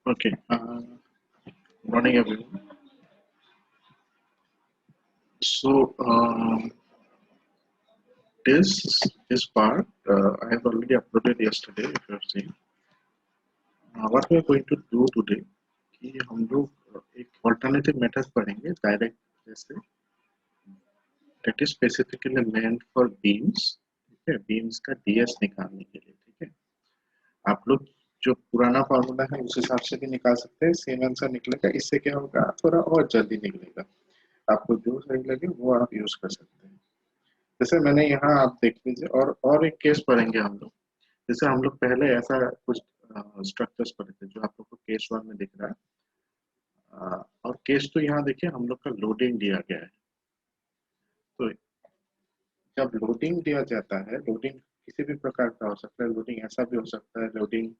Okay. Morning, everyone. So this part I have already uploaded yesterday. If you have seen, what we are going to do today कि हम लोग एक alternative method पढ़ेंगे direct जैसे that is specifically meant for beams. ठीक है, beams का DS निकालने के लिए. ठीक है, आप लोग जो पुराना फार्मूला है उस हिसाब से भी निकाल सकते हैं. सेम आंसर निकलेगा. इससे क्या होगा, थोड़ा और जल्दी निकलेगा. आपको जो सही लगे वो आप यूज कर सकते हैं. जैसे मैंने यहाँ आप देख लीजिए और एक केस पढ़ेंगे हम लोग. जैसे हम लोग पहले ऐसा कुछ स्ट्रक्चर्स पढ़े थे जो आप लोग को केस 1 में दिख रहा है. और केस 2 यहाँ देखिए हम लोग का लोडिंग दिया गया है. तो जब लोडिंग दिया जाता है, लोडिंग किसी भी प्रकार का हो सकता है. लोडिंग ऐसा भी हो सकता है, लोडिंग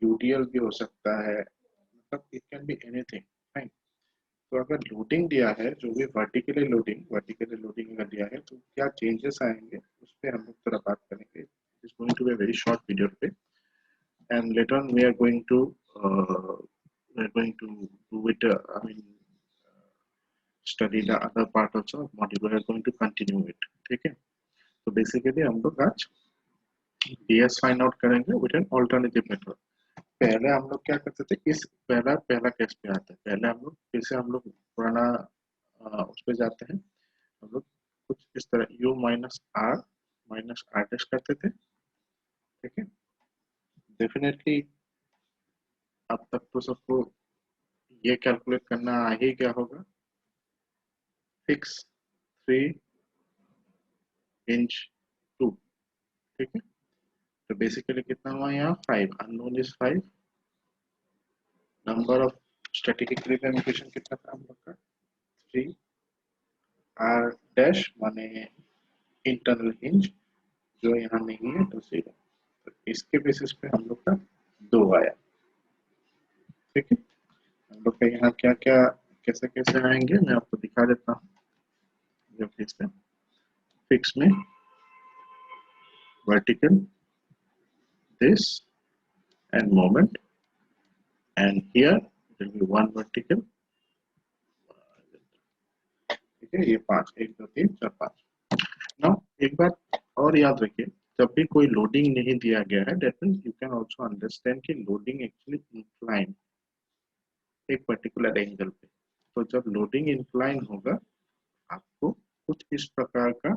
यूडीएल भी हो सकता है, मतलब it can be anything. Fine. तो अगर लोडिंग दिया है, जो भी वर्टिकली लोडिंग अगर दिया है, तो क्या चेंजेस आएंगे उस पर हम लोग थोड़ा बात करेंगे. It's going to be very short video पे, and later on we are going to do it. I mean, study the other part also of module. We are going to continue it. ठीक है. तो basically हम लोग आज DS find out करेंगे with an alternative method. पहले हम लोग क्या करते थे, इस पहला केस पे आते हैं. पहले हम लोग फिर से हम लोग पुराना उस पे जाते हैं. हम लोग कुछ इस तरह u माइनस आर डैश करते थे. ठीक है. डेफिनेटली अब तक तो सबको ये कैलकुलेट करना आ ही क्या होगा. Fix 3 inch 2. ठीक है. तो बेसिकली कितना हुआ यहाँ 5. Unknown is 5. Number of static equilibrium equation कितना था हम लोग का 3. आर डैश माने इंटरनल हिंज जो यहाँ नहीं है तो 0. तो इसके बेसिस पे हम लोग का 2 आया. ठीक है. हम लोग का यहाँ क्या क्या कैसे कैसे आएंगे मैं आपको दिखा देता हूँ. फिक्स में vertical this and moment, and here there will be one vertical. ठीक है. ये 5 1 2 3 4 5. नाउ एक बात और याद रखिए, जब भी कोई लोडिंग नहीं दिया गया है that means you can also understand कि लोडिंग एक्चुअली इंक्लाइन एक पर्टिकुलर एंगल पे. तो जब लोडिंग इंक्लाइन होगा आपको कुछ इस प्रकार का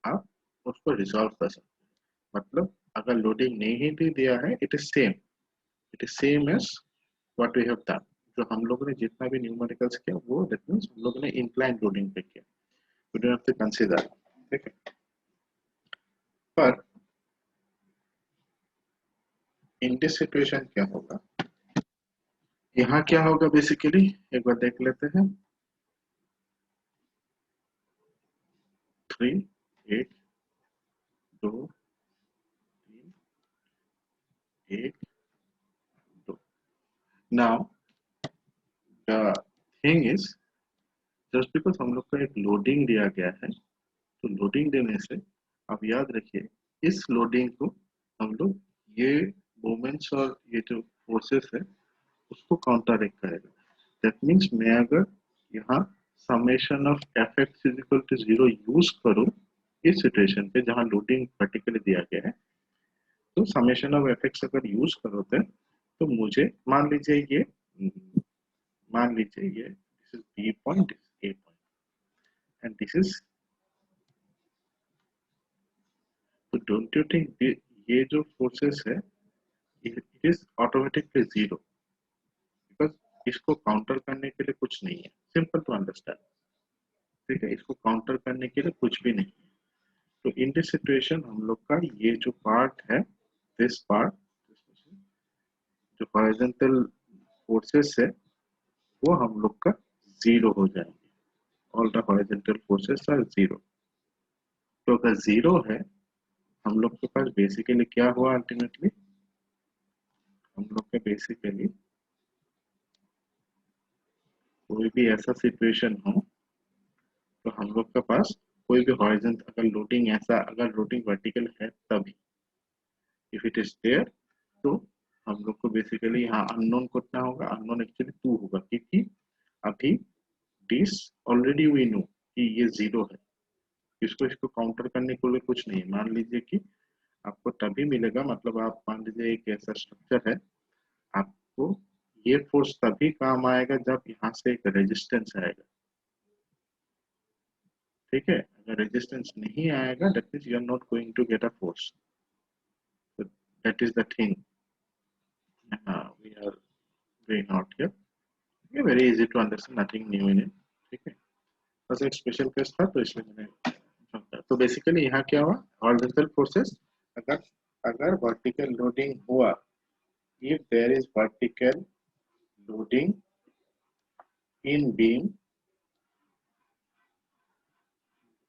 आप उसको रिजॉल्व कर सकते हैं. मतलब अगर लोडिंग नहीं भी दिया है it is same as what we have done. जो हम लोगों ने जितना भी न्यूमेरिकल्स किया वो दैट मींस हम लोगों ने इंक्लाइन लोडिंग पे किया. We don't have to consider. ठीक है. पर इन दिस सिचुएशन क्या होगा, यहाँ क्या होगा बेसिकली एक बार देख लेते हैं. 3 1 2 3 1 2. Now the thing is just because हम लोग का एक लोडिंग दिया गया है, तो लोडिंग देने से आप याद रखिए इस लोडिंग को हम लोग ये मोमेंट्स और ये जो फोर्सेस है उसको काउंटर एक्ट करेगा. दैट मीन्स मैं अगर यहाँ summation of F X is equal to 0 use करूँ इस सिचुएशन पे जहाँ लोडिंग पर्टिकुलर दिया गया है, तो समेशन ऑफ एफ एक्स अगर यूज करोगे तो मुझे मान लीजिए ये this is B point, this is A point and this is. तो डोंट यू थिंक ये जो फोर्सेस है इट इज ऑटोमेटिकली 0 बिकॉज इसको काउंटर करने के लिए कुछ नहीं है. Simple to understand. ठीक है. इसको काउंटर करने के लिए कुछ भी नहीं है. तो इन दिस सिचुएशन हम लोग का ये जो पार्ट है दिस पार्ट जो हॉरिजॉन्टल फोर्सेस है वो हम लोग का 0 हो जाएंगे. All the horizontal forces are 0. तो अगर 0 है हम लोग के पास बेसिकली क्या हुआ अल्टीमेटली, हम लोग के बेसिकली कोई भी ऐसा सिचुएशन हो तो हम लोग के पास कोई भी हॉरिजॉन्टल अगर लोडिंग वर्टिकल है तभी इफ इट इज देयर तो हम लोग को बेसिकली यहाँ अननोन कितना होगा, अननोन एक्चुअली 2 होगा, क्योंकि अभी दिस ऑलरेडी वी नो कि ये 0 है, इसको काउंटर करने के लिए कुछ नहीं। मान लीजिए कि आपको तभी मिलेगा, मतलब आप मान लीजिए एक ऐसा स्ट्रक्चर है, आपको ये फोर्स तभी काम आएगा जब यहाँ से एक रेजिस्टेंस आएगा, ठीक है। अगर रेजिस्टेंस नहीं आएगा, that means you are not going to get a force, that is the thing we are doing out here. ये very easy to understand, nothing new in it, ठीक है। बस एक स्पेशल केस था तो इसलिए मैंने समझा। तो बेसिकली यहाँ क्या हुआ, हॉरिजॉन्टल फोर्सेस, अगर अगर वर्टिकल लोडिंग हुआ, if there is vertical loading in beam,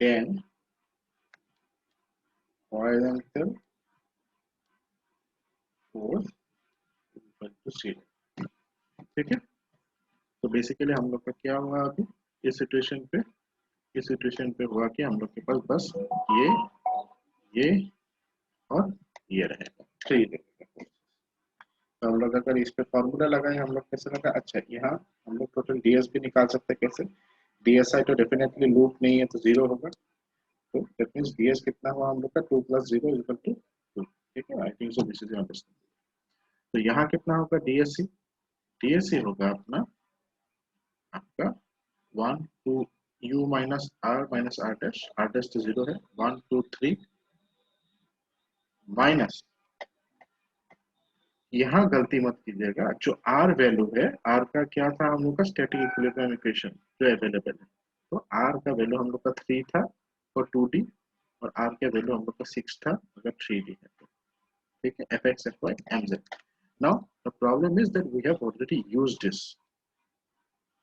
then horizontal force equal to 0, ठीक है। तो बेसिकली हम लोग का क्या हुआ अभी इस सिचुएशन पे हुआ कि हम लोग के पास बस ये और ये रहेगा, थ्री रहेगा। तो हम लोग अगर इस पे फॉर्मूला लगाए, हम लोग कैसे लगा, अच्छा यहाँ हम लोग टोटल डीएस भी निकाल सकते हैं। कैसे, डीएसआई तो डेफिनेटली लूप नहीं है तो 0 होगा, तो दैट मींस डीएस कितना हुआ हम लोग का, 2 + 0 = 2, ठीक है। I think so this is understand. तो यहाँ कितना होगा डीएससी होगा अपना आपका 1 2 u माइनस आर डैश तो 0 है, 1 2 3 माइनस, यहाँ गलती मत कीजिएगा, जो आर वैल्यू है, आर का क्या था हम लोग का स्टैटिक इक्विलिब्रियम इक्वेशन जो अवेलेबल है, तो आर का वैल्यू हम लोग का 3 था फॉर 2D, और आर का वैल्यू हम लोग का 6 था अगर 3D है तो, ठीक है। F X F Y M Z. Now the problem is that we have already used this,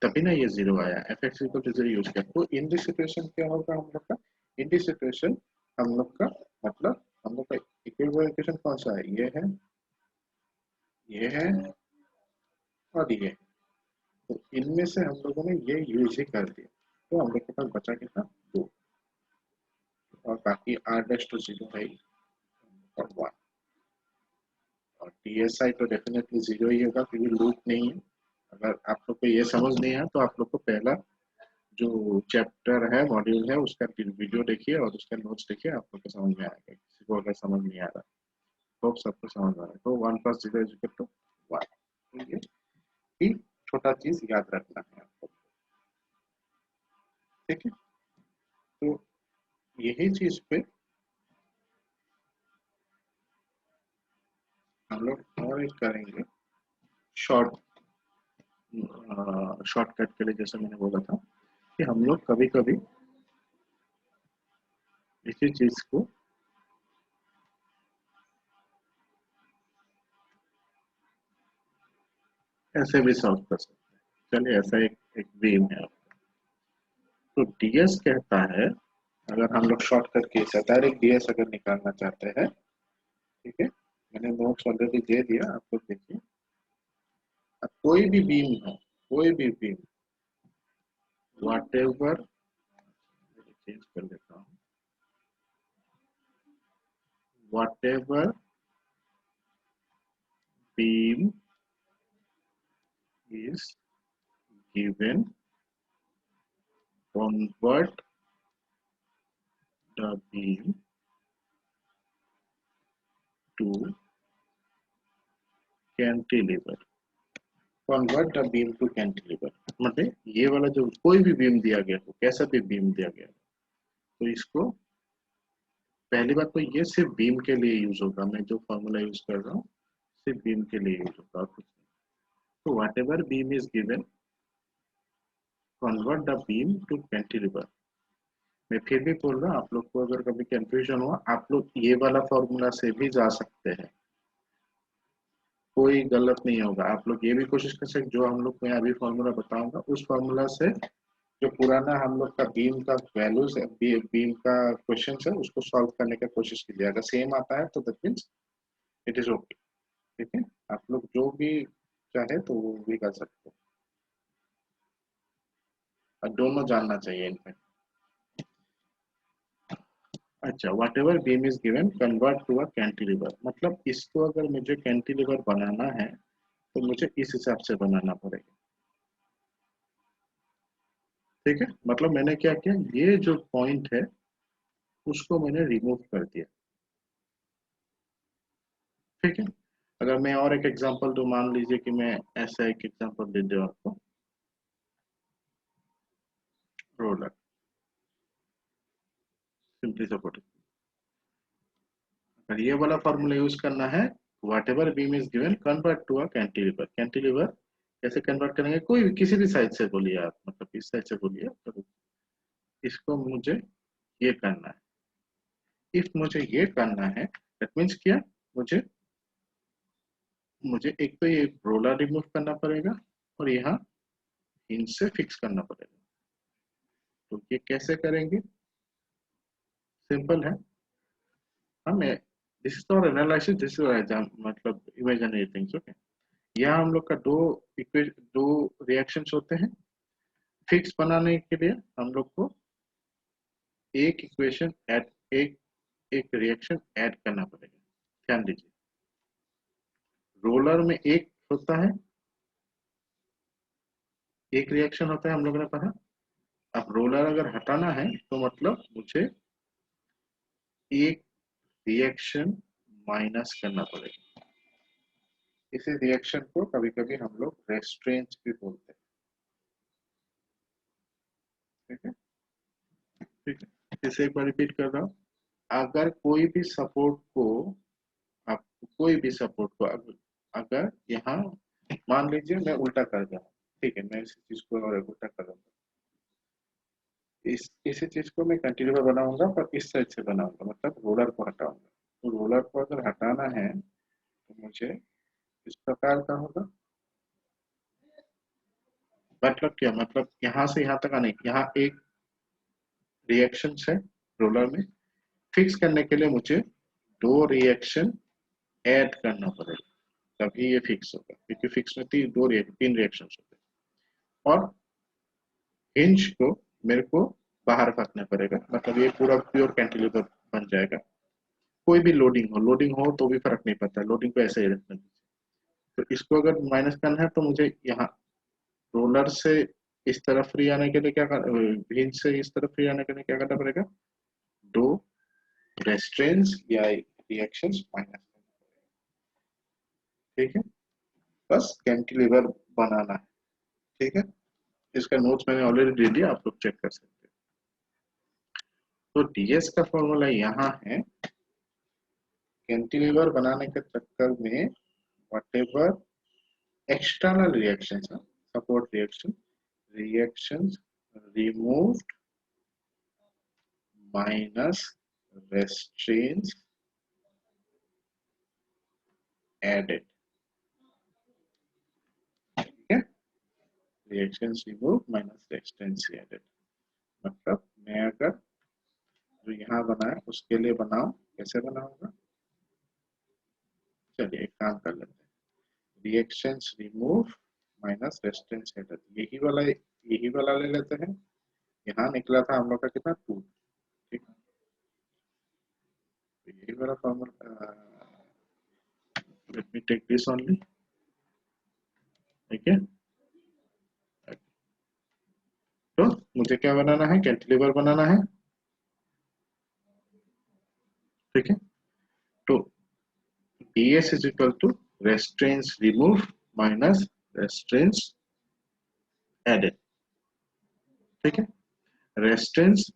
तभी ना ये 0 आया, F X equal to 0 use किया। तो इन दिस सिचुएशन क्या होगा हम लोग का, इन दिस सिचुएशन हम लोग का मतलब हम लोग का इक्विलिब्रियम इक्वेशन कौन सा है, ये है और ये, तो इनमें से हम लोगों ने ये यूज ही कर दिया, तो हम लोग के पास बचा कितना, 2, और बाकी आर डैश तो 0 है ही, और 1, और टीएसआई तो डेफिनेटली 0 ही होगा क्योंकि लूप नहीं है। अगर आप लोग को ये समझ नहीं है तो आप लोग को पहला जो चैप्टर है, मॉड्यूल है, उसका वीडियो देखिए और उसका नोट्स देखिए, आप लोग को समझ में आएगा। किसी को अगर समझ नहीं आ रहा तो सबको समझ आ रहा है, तो 1 + 0 = 1, ये ही छोटा चीज याद रखना है आपको, ठीक है। तो यही चीज पे हम लोग और एक करेंगे शॉर्टकट के लिए, जैसे मैंने बोला था कि हम लोग कभी कभी इसी चीज को ऐसे भी सॉल्व कर सकते हैं। चलिए, ऐसा एक बीम है, तो डीएस कहता है, अगर हम लोग शॉर्टकट के साथ डायरेक्ट डीएस अगर निकालना चाहते हैं, ठीक है, मैंने नोट्स ऑलरेडी दे दिया, आप लोग देखिए। अब कोई भी बीम हो, कोई भी बीम, व्हाटएवर, चेंज कर देता हूँ, whatever beam is given, convert the beam to cantilever, convert the beam to cantilever। मतलब ये वाला जो कोई भी बीम दिया गया हो, कैसा भी बीम दिया गया हो, तो इसको पहली बात तो ये सिर्फ बीम के लिए यूज होगा, मैं जो फॉर्मूला यूज कर रहा हूँ सिर्फ बीम के लिए यूज होगा और कुछ नहीं। तो whatever beam is given, convert the beam to cantilever. मैं फिर भी बोल रहा हूँ, आप लोग को अगर कभी कंफ्यूजन हुआ, आप लोग ये वाला फॉर्मूला से भी जा सकते हैं, कोई गलत नहीं होगा। आप लोग ये भी कोशिश कर सकते, जो हम लोग मैं अभी फॉर्मूला बताऊंगा उस फॉर्मूला से जो पुराना हम लोग का बीम का वैल्यूज है, बीम का क्वेश्चन है, उसको सॉल्व करने का कोशिश कीजिए। अगर सेम आता है तो that means it is okay, ठीक है। आप लोग जो भी चाहे तो वो भी कर सकते हो, और दोनों जानना चाहिए इनफैक्ट। अच्छा, whatever beam is given convert to a cantilever, मतलब इसको अगर मुझे कैंटिलीवर बनाना है तो मुझे इस हिसाब से बनाना पड़ेगा। ठीक है, मतलब मैंने क्या किया, ये जो पॉइंट है उसको मैंने रिमूव कर दिया। ठीक है, अगर मैं और एक एग्जांपल दूं, मान लीजिए कि मैं ऐसा एक एग्जांपल दे दूं आपको, रोलर, सिंपली सपोर्ट। अगर ये वाला फॉर्मूला यूज करना है, whatever beam is given convert to a cantilever. Cantilever कैसे कन्वर्ट करेंगे, कोई भी किसी भी साइड से बोलिए आप, मतलब इस साइड से बोलिए, तो इसको मुझे ये करना है। इफ मुझे ये करना है, दैट मीन्स क्या, मुझे मुझे एक तो ये रोलर रिमूव करना पड़ेगा और यहाँ हिंज से फिक्स करना पड़ेगा। तो ये कैसे करेंगे, सिंपल है। हमें this is not analysis, this is exam, मतलब इमेजिनरी थिंग्स। ओके, यहाँ हम लोग का दो रिएक्शंस होते हैं। फिक्स बनाने के लिए हम लोग को एक इक्वेशन ऐड, एक एक रिएक्शन ऐड करना पड़ेगा। ध्यान दीजिए, रोलर में एक होता है, एक रिएक्शन होता है, हम लोगों ने पढ़ा। अब रोलर अगर हटाना है तो मतलब मुझे एक रिएक्शन माइनस करना पड़ेगा। इसी रिएक्शन को कभी कभी हम लोग रेस्ट्रेंट भी बोलते हैं। ठीक है, ठीक है, इसे एक बार रिपीट कर रहा हूँ। अगर कोई भी सपोर्ट को, आप कोई भी सपोर्ट को अगर यहाँ मान लीजिए मैं उल्टा कर रहा हूँ, ठीक है, मैं इसी चीज को और उल्टा कर रहा हूँ, इसी चीज को मैं कंटिन्यू बनाऊंगा पर इस साइड से बनाऊंगा, मतलब रोलर को हटाऊंगा। तो रोलर को अगर हटाना है तो मुझे इस प्रकार का होगा। मतलब क्या, मतलब यहाँ से यहाँ तक आने, यहाँ एक रिएक्शन है रोलर में, फिक्स करने के लिए मुझे दो रिएक्शन ऐड करना पड़ेगा, तभी ये फिक्स होगा, क्योंकि फिक्स में तीन रिएक्शन होते हैं। और हिंज को मेरे को बाहर फेंकना पड़ेगा, मतलब ये पूरा प्योर कैंटिलीवर बन जाएगा। कोई भी लोडिंग हो तो भी फर्क नहीं पड़ता, लोडिंग को ऐसे ही रखना। तो इसको अगर माइनस करना है तो मुझे यहाँ रोलर से इस तरफ फ्री आने के लिए क्या कर, हिंज से इस तरफ फ्री आने के लिए क्या करना पड़ेगा, दो रेस्ट्रेंट्स या रिएक्शंस माइनस। ठीक है, बस कैंटिलीवर बनाना है। ठीक है, इसका नोट्स मैंने ऑलरेडी दे दिया, आप लोग चेक कर सकते हैं। तो डीएस का फॉर्मूला यहाँ है, कैंटिलीवर बनाने के चक्कर में whatever external reactions, support reactions removed minus restraints added। ठीक है, reactions removed minus restraints added, मतलब मैं अगर जो यहाँ बनाया उसके लिए बनाऊं, कैसे बनाऊंगा, चलिए एक काम कर लेते हैं, reactions remove minus restraints added, यही वाला ले लेते हैं। यहाँ निकला था हम लोग का कितना, 2। ठीक है, तो यही वाला formula, let me take this only. ठीक है, तो मुझे क्या बनाना है, कैंटिलीवर बनाना है। ठीक है, तो ds is equal to restraints remove minus restraints added. ठीक है, रेस्ट्रेंट्स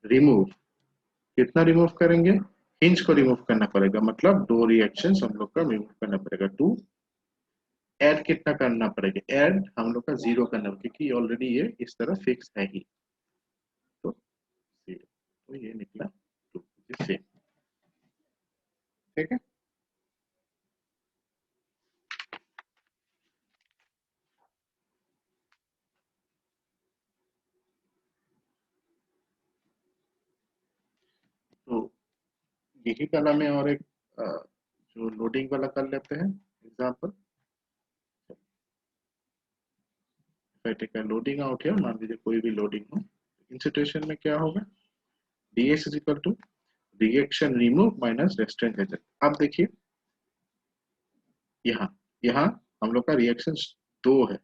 रिमूव, कितना रिमूव करेंगे, हिंज को रिमूव करना पड़ेगा, मतलब दो रिएक्शंस हम लोग का रिमूव करना पड़ेगा, 2। ऐड कितना करना पड़ेगा, ऐड हम लोग का 0 करना पड़ेगा, क्योंकि ऑलरेडी ये इस तरह फिक्स है ही। तो 0, तो ये निकला 2 से। ठीक है, तो यही वाला में और एक जो लोडिंग वाला कर लेते हैं एग्जांपल। टेक लोडिंग आउट है, मान लीजिए कोई भी लोडिंग हो, इन सिचुएशन में क्या होगा, ds is equal to reaction remove minus restaurant agent. अब देखिए यहाँ यहाँ हम लोग का रिएक्शन 2 है,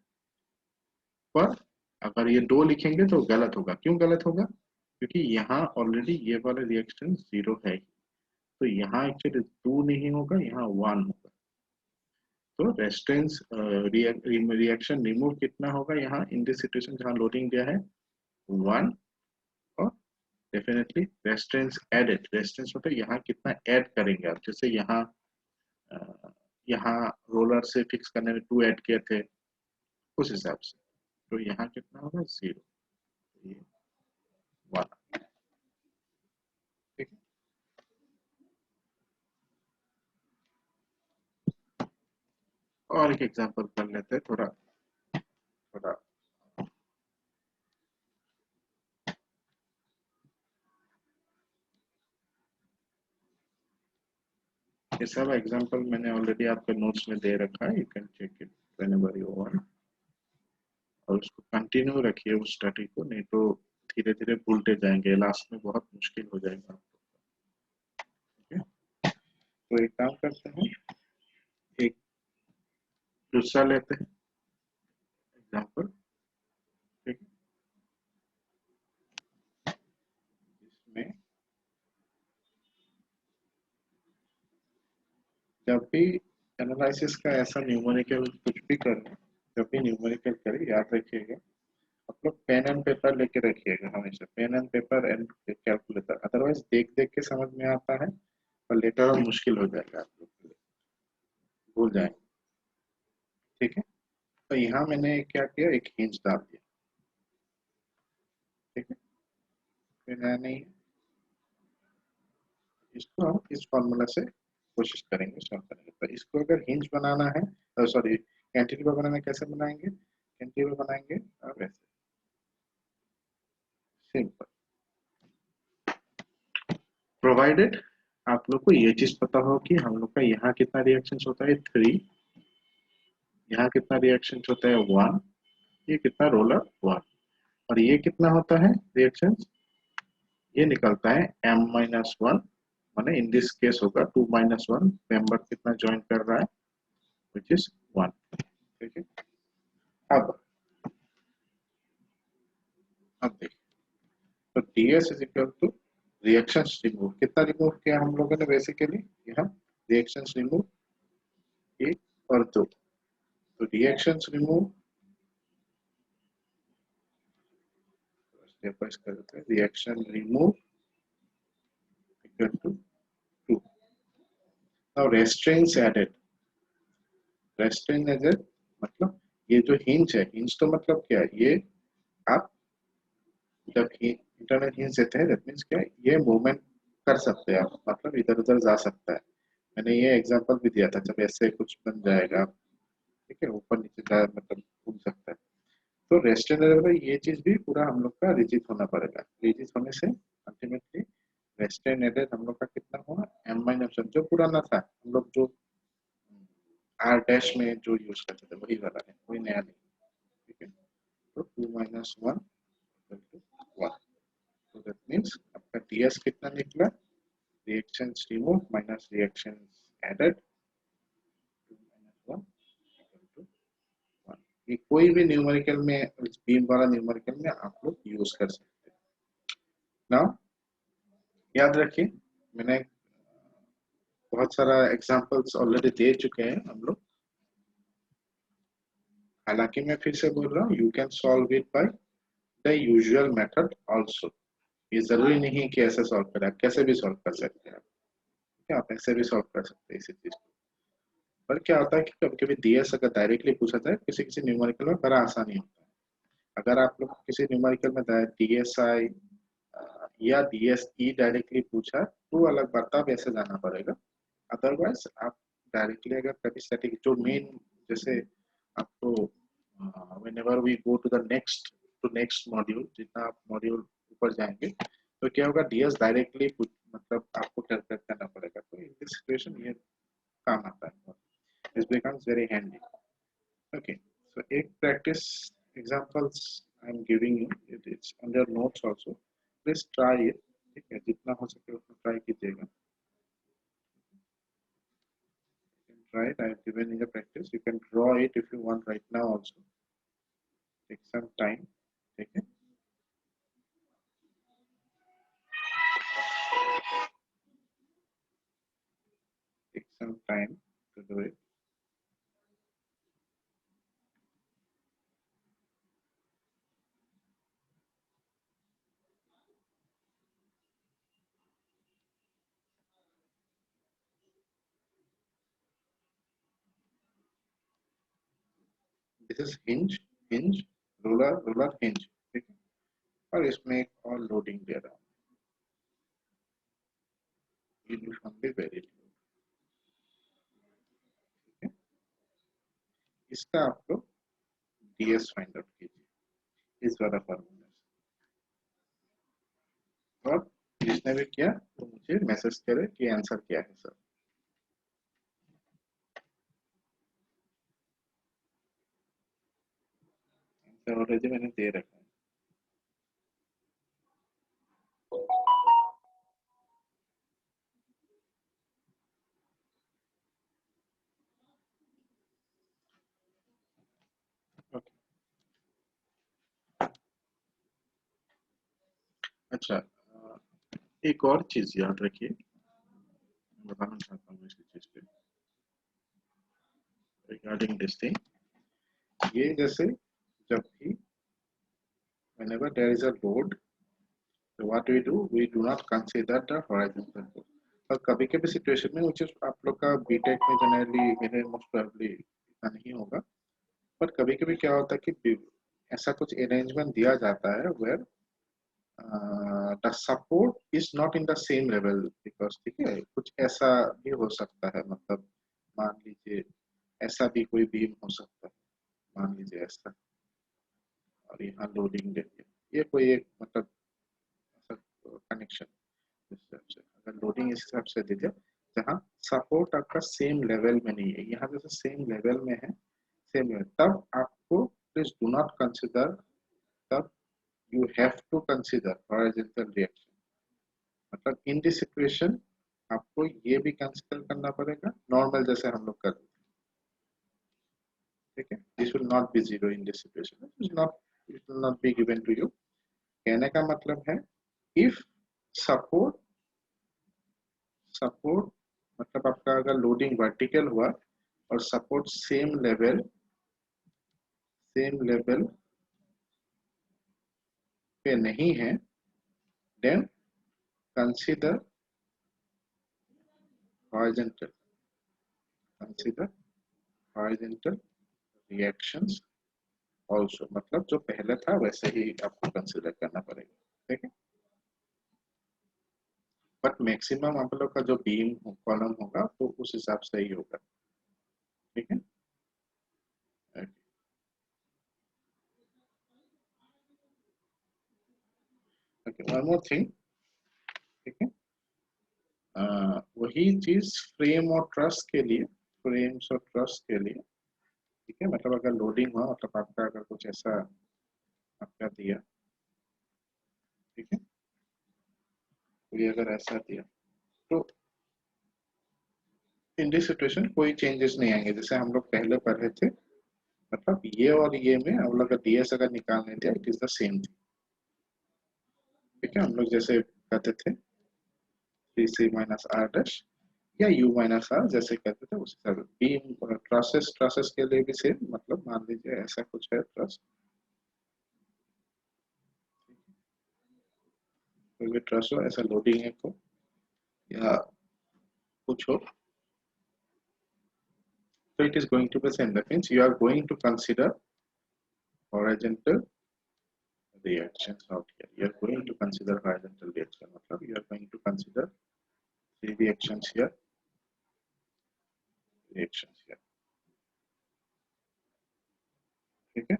पर अगर ये 2 लिखेंगे तो गलत होगा। क्यों गलत होगा? क्योंकि यहाँ ऑलरेडी ये वाला रिएक्शन 0 है, तो यहाँ एक्चुअली 2 नहीं होगा, यहाँ 1 होगा। तो रेस्टेंस रिएक्शन रिमूव कितना होगा यहाँ इन दिस सिचुएशन जहाँ लोडिंग दिया है 1, और डेफिनेटली रेस्टेंस एडेड, रेस्टेंस मतलब यहाँ कितना ऐड करेंगे आप। जैसे यहाँ यहाँ रोलर से फिक्स करने में 2 ऐड किए थे उस हिसाब से, तो यहाँ कितना होगा 0, ये 1। ठीक है, और एक एग्जांपल कर लेते हैं थोड़ा थोड़ा। ये सब एग्जांपल मैंने ऑलरेडी आपके नोट्स में दे रखा है, you can check it whenever you want, और उसको कंटिन्यू रखिए उस स्टडी को, नहीं तो धीरे धीरे भूलते जाएंगे, लास्ट में बहुत मुश्किल हो जाएगा आपको। ठीक है, तो एक काम करते हैं, एक दूसरा लेते हैं एग्जांपल। ठीक है, इसमें जब भी एनालिसिस का ऐसा न्यूमेरिकल कुछ भी करें, जब भी न्यूमेरिकल करें, याद रखिएगा आप लोग पेन एंड पेपर लेके रखिएगा हमेशा, pen and paper and calculator. Otherwise देख देख के समझ में आता है और लेटर और मुश्किल हो जाएगा, आप लोग के लिए भूल जाएंगे। ठीक है, तो यहाँ मैंने क्या किया, एक हिंज डाल दिया। ठीक है, फिर नया नहीं है, इसको हम इस फॉर्मूला से कोशिश करेंगे सॉल्व करने की। तो इसको अगर हिंज बनाना है, सॉरी कैंटिलीवर बनाना है, कैसे बनाएंगे? कैंटिलीवर बनाएंगे अब ऐसे, सिंपल, प्रोवाइडेड आप लोग को ये चीज पता हो कि हम लोग का यहाँ कितना रिएक्शन होता है 3, यहाँ कितना रिएक्शन होता है 1, ये कितना रोलर 1, और ये कितना होता है रिएक्शन, ये निकलता है m-1, माने इन दिस केस होगा 2-1, मेंबर कितना ज्वाइन कर रहा है विच इज 1। ठीक है, अब देखिए, तो ds is equal to reaction remove, कितना रिमूव किया हम लोगों ने बेसिकली यहाँ रिएक्शन रिमूव 1 और 2, तो रिएक्शन रिमूव स्टेप वाइज करते हैं, reaction remove equal to 2। Now restraints added, restraint added मतलब ये जो हिंज है, हिंज तो मतलब क्या है, ये आप जब इंटरनेट हिंज देते हैं दैट मींस क्या है, ये मूवमेंट कर सकते हैं आप, मतलब इधर उधर जा सकता है। मैंने ये एग्जांपल भी दिया था, जब ऐसे कुछ बन जाएगा, ठीक है, ऊपर नीचे जा मतलब घूम सकता है। तो रेस्टोरेंट लेवल पे ये चीज भी पूरा हम लोग का रिजिट होना पड़ेगा, रिजिट होने से अल्टीमेटली रेस्टोरेंट एडेड हम लोग का कितना हुआ m-1, जो पुराना था हम लोग जो आर डैश में जो यूज करते थे वही वाला है, कोई नया नहीं। ठीक है, तो 2-1 1, तो दैट मींस आपका ds कितना निकला, reactions removed minus reactions added 2 - 1 equal to 1। ये कोई भी न्यूमेरिकल में, बीम वाला न्यूमेरिकल में आप लोग यूज कर सकते हैं। नाउ याद रखिए, मैंने बहुत सारा एग्जांपल्स ऑलरेडी दे चुके हैं हम लोग, हालांकि मैं फिर से बोल रहा हूँ, you can solve it by the usual method also. ये जरूरी नहीं कि ऐसे सॉल्व करें, आप कैसे भी सॉल्व कर सकते हैं, क्या आप ऐसे भी सॉल्व कर सकते हैं इसी चीज को। पर क्या होता है कि कभी कभी डीएस अगर डायरेक्टली पूछा जाए किसी किसी न्यूमेरिकल में, बड़ा आसानी होता है। अगर आप लोग किसी न्यूमेरिकल में डीएसआई या डीएसई डायरेक्टली पूछा तो अलग बात, तब ऐसे जाना पड़ेगा। अदरवाइज आप डायरेक्टली अगर कभी स्टैटिक जो मेन, जैसे आपको whenever we go to the next module, जितना आप मॉड्यूल ऊपर जाएंगे तो क्या होगा, डीएस डायरेक्टली मतलब आपको कैलकुलेट करना पड़ेगा, तो इन दिस सिचुएशन ये काम आता है, this becomes very handy. Okay, so एक practice examples I'm giving you, it's on your notes also, please try it। ठीक है, जितना हो सके उतना ट्राई कीजिएगा. Try it. I have given you the practice. You can draw it if you want right now also. Take some time. Okay. Take some time to do it. This is hinge, roller, hinge. Okay. और इसमें और loading दे रहा हूँ. Uniformly very load. ठीक है. इसका आप लोग डीएस फाइंड आउट कीजिए इस वाला फॉर्मूला से. और जिसने भी किया तो मुझे मैसेज करे कि आंसर क्या है सर. आंसर ऑलरेडी मैंने दे रखा है. अच्छा, एक और चीज याद रखिए, बताना चाहता हूँ इसी चीज पे रिगार्डिंग दिस थिंग. ये जैसे जब भी whenever there is a load, so what we do not consider the horizontal load. और कभी कभी सिचुएशन में which is आप लोग का बीटेक में जनरली मेरे मोस्ट प्रोबेबली इतना नहीं होगा, पर कभी कभी क्या होता है कि ऐसा कुछ अरेंजमेंट दिया जाता है where the support is not in the same level because ठीक है कुछ ऐसा भी हो सकता है. मतलब मान लीजिए ऐसा भी कोई बीम हो सकता है, मान लीजिए ऐसा, और यहाँ लोडिंग देखिए ये कोई एक मतलब कनेक्शन. अगर लोडिंग इस हिसाब से दीजिए जहाँ सपोर्ट आपका सेम लेवल में नहीं है, यहाँ जैसे सेम लेवल में है, सेम लेवल, तब आपको प्लीज डू नॉट कंसिडर, तब you have to consider horizontal reaction. मतलब इन दिस सिचुएशन आपको ये भी कंसिडर करना पड़ेगा नॉर्मल जैसे हम लोग करते हैं. ठीक है. This will not be zero in this situation. It will not be given to you. कहने का मतलब है इफ सपोर्ट मतलब आपका अगर लोडिंग वर्टिकल हुआ और सपोर्ट सेम लेवल पे नहीं है, then consider horizontal reactions also. मतलब जो पहले था वैसे ही आपको कंसीडर करना पड़ेगा. ठीक है. बट मैक्सिमम आप लोग का जो बीम कॉलम होगा तो उस हिसाब से ही होगा. ठीक है. Okay, one more thing. ठीक है. वही चीज फ्रेम और ट्रस के लिए, फ्रेम्स और ट्रस के लिए. ठीक है. मतलब अगर लोडिंग हुआ, मतलब आपका अगर कुछ ऐसा आपका दिया, ठीक है, कोई अगर ऐसा दिया तो इन दिस सिचुएशन कोई चेंजेस नहीं आएंगे जैसे हम लोग पहले पढ़े थे. मतलब ये और ये में हम लोग का डीएस अगर निकालने दिया it is the same thing. ठीक है. हम लोग जैसे कहते थे 3c माइनस आर डैश या u माइनस आर जैसे कहते थे उसी तरह बीम ट्रसेस के लिए भी सेम. मतलब मान लीजिए ऐसा कुछ है ट्रस, कोई भी ट्रस हो, ऐसा लोडिंग है को या कुछ हो, so it is going to be same. That means you are going to consider horizontal reactions out here. You are going to consider horizontal reaction. मतलब you are going to consider three reactions here, reactions here. ठीक है.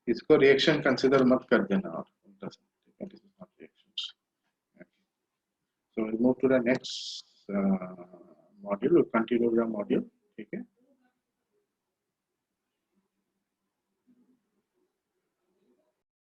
इसको reaction consider मत कर देना और उल्टा से. ठीक है. This is not reactions. So we'll move to the next module. We'll continue the module.